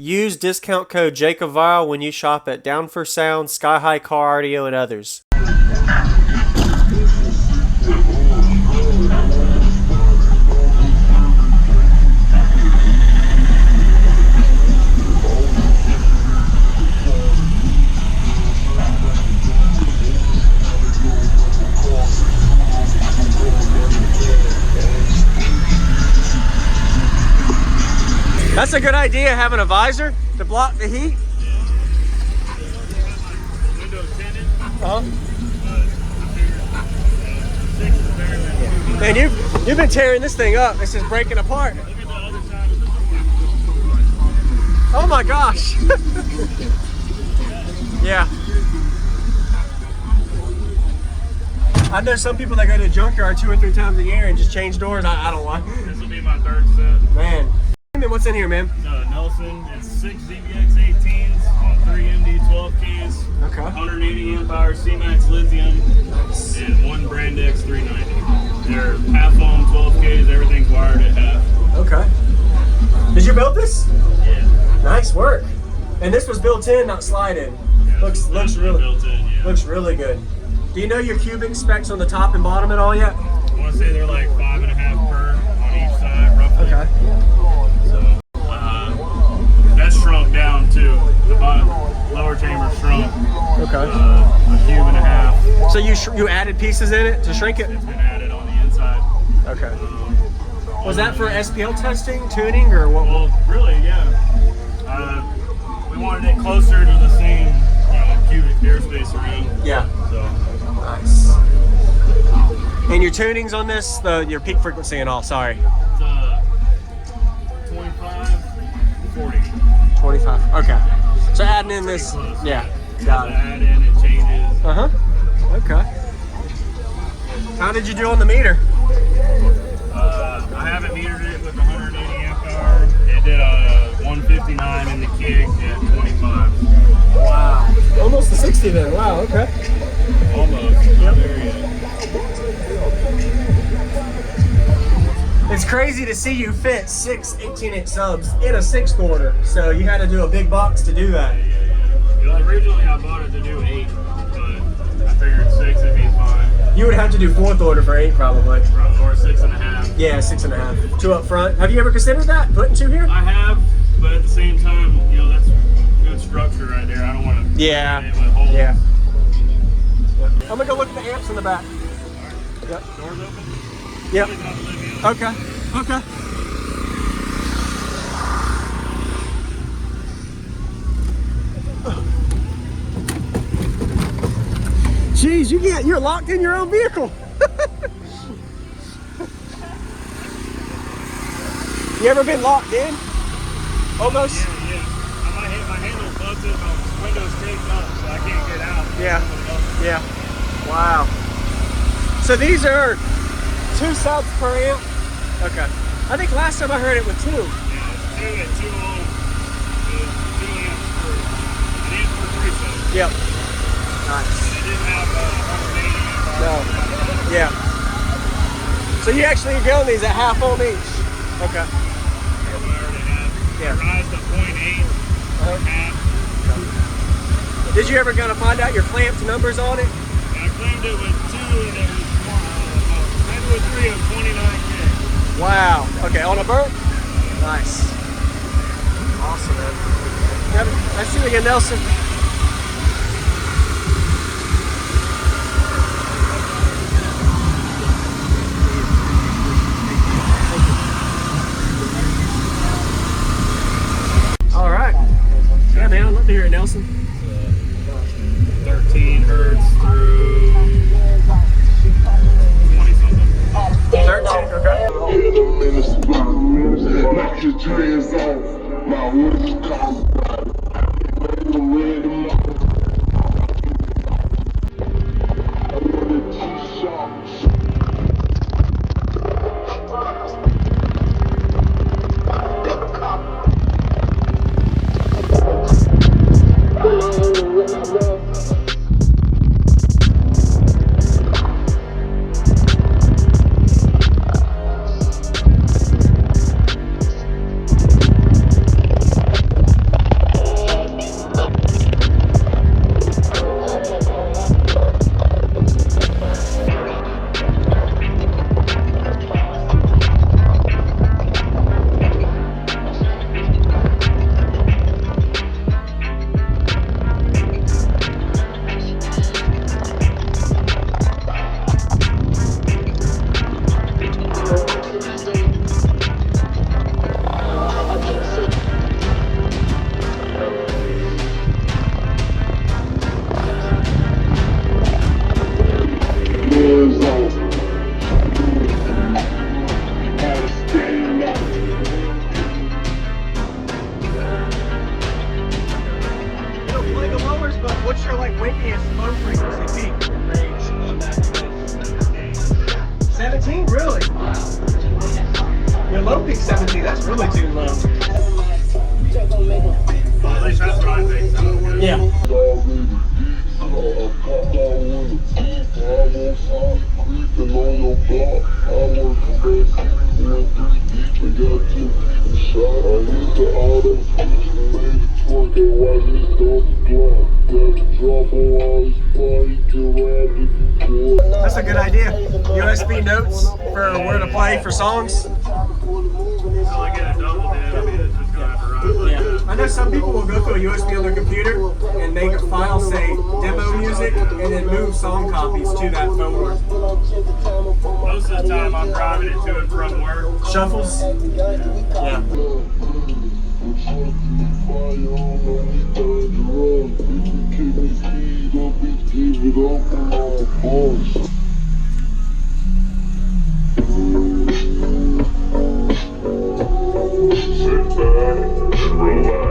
Use discount code JACOBVILE when you shop at Down for Sound, Sky High Car Audio, and others. That's a good idea, having a visor to block the heat. Man, you've been tearing this thing up. This is breaking apart. Oh my gosh. Yeah. I know some people that go to the junkyard 2 or 3 times a year and just change doors. I don't want. This will be my 3rd set. Man. What's in here, man? Nelson, it's 6 ZBX 18s on 3 MD 12Ks. Okay. 180 amp hour C-Max lithium, and 1 Brand X 390. They're half on 12Ks, everything's wired at half. Okay. Did you build this? Yeah. Nice work. And this was built in, not slide in. Yeah, looks really built in, yeah. Looks really good. Do you know your cubic specs on the top and bottom at all yet? I want to say they're like 5.5 per on each side, roughly. Okay. That's shrunk down too. The bottom, lower chamber shrunk. Okay. A cube and a half. So you added pieces in it to shrink it? It's been added on the inside. Okay. Was that for SPL testing, tuning, or what? Well, really, yeah. We wanted it closer to the same cubic airspace around. Yeah. So. Nice. And your tunings on this, your peak frequency and all, sorry. It's 25, 40. 25. Okay. So adding in this, Close, yeah. You Got have it. to add in, it changes. Okay. How did you do on the meter? I haven't metered it with 180 amp hour. It did a 159 in the kick at 25. Wow. Almost to 60 then. Wow. Okay. Almost. Not there yet. It's crazy to see you fit 6 18-inch subs in a 6th order. So you had to do a big box to do that. Yeah. Originally I bought it to do 8, but I figured 6 would be fine. You would have to do 4th order for 8 probably. Or 6.5. Yeah, 6.5. 2 up front. Have you ever considered that? Putting 2 here? I have, but at the same time, that's good structure right there. I don't want to. Yeah. It with holes. Yeah. I'm gonna go look at the amps in the back. Yep. Doors open? Yep. Probably not Olivia. Okay. Okay. Jeez, you're locked in your own vehicle. You ever been locked in? Almost? Yeah. My handle's busted, my window's taped up, so I can't get out. Yeah. Yeah. Wow. So these are 2 subs per amp? Okay. I think last time I heard it was 2. Yeah, it's 2 at 2 ohms. 2 amps per, an amp per 3 subs. Yep. Nice. And it didn't have 180 amp hours. No. Yeah. So you actually go these at half ohm each? Okay. Yeah. I rise to 0.8 or half. Did you ever kind of find out your clamped numbers on it? And I claimed it with 2 and it was maybe with 3 of 29K. Wow. Okay, on a Burp? Nice. Awesome, man. Nice to see you again, Nelson. All right. Yeah, man, I'd love to hear it, Nelson. 13 hertz through 20 something. 13, okay. Knock your dreads off. My wood comes think 17, that's really too low. Well, at least that's what I think. Sounds good. Yeah. That's a good idea. USB notes for where to play for songs. Until I get a double dip, I mean, it's just gonna have to run it like Yeah. I know some people will go through a USB on their computer and make a file say demo music and then move song copies to that folder. Most of the time I'm driving it to and from work. Shuffles? Yeah. Sit back and relax.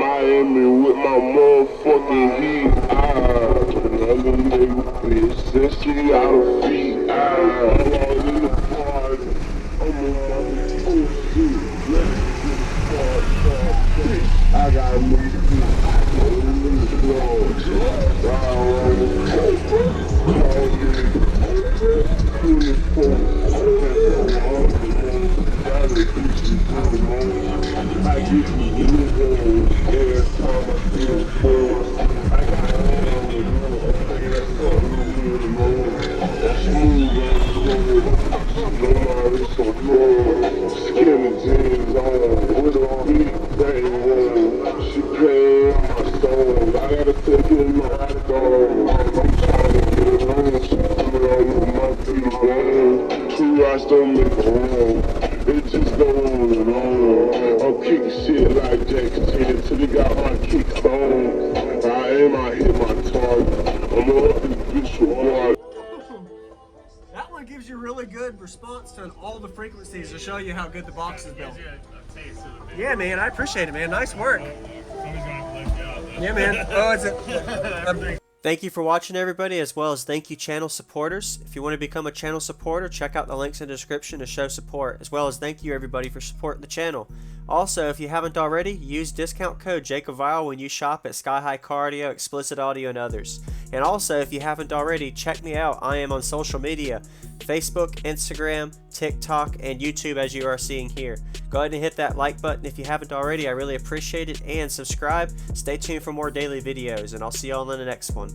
Miami with my motherfucking heat. Another nigga bitch, since she out of feet. I'm all in the party. I'm on my own shit. Let's get party. I got me in the club. I get me in the hole every time I feel bored. I got that's smooth as gold. No matter so low. Skinny jeans on with a big bang roll. She playing my soul. I gotta take it in my dog. I'm trying to get it on. She coming on with my feet bang. 2 rocks don't make a home. It just go on and on. I'm kicking shit like Jackson till they got my kicks on. I aim, I hit my target. I'm up this bitch for hard. That one gives you really good response to all the frequencies to show you how good the box is built. Yeah, man, I appreciate it, man. Nice work. Yeah, man. Oh, it's a Thank you for watching, everybody, as well as thank you channel supporters. If you want to become a channel supporter, check out the links in the description to show support, as well as thank you everybody for supporting the channel. Also, if you haven't already, use discount code JACOBVILE when you shop at Sky High Cardio, Explicit Audio, and others. And also, if you haven't already, check me out. I am on social media, Facebook, Instagram, TikTok, and YouTube, as you are seeing here. Go ahead and hit that like button if you haven't already. I really appreciate it. And subscribe. Stay tuned for more daily videos, and I'll see you all in the next one.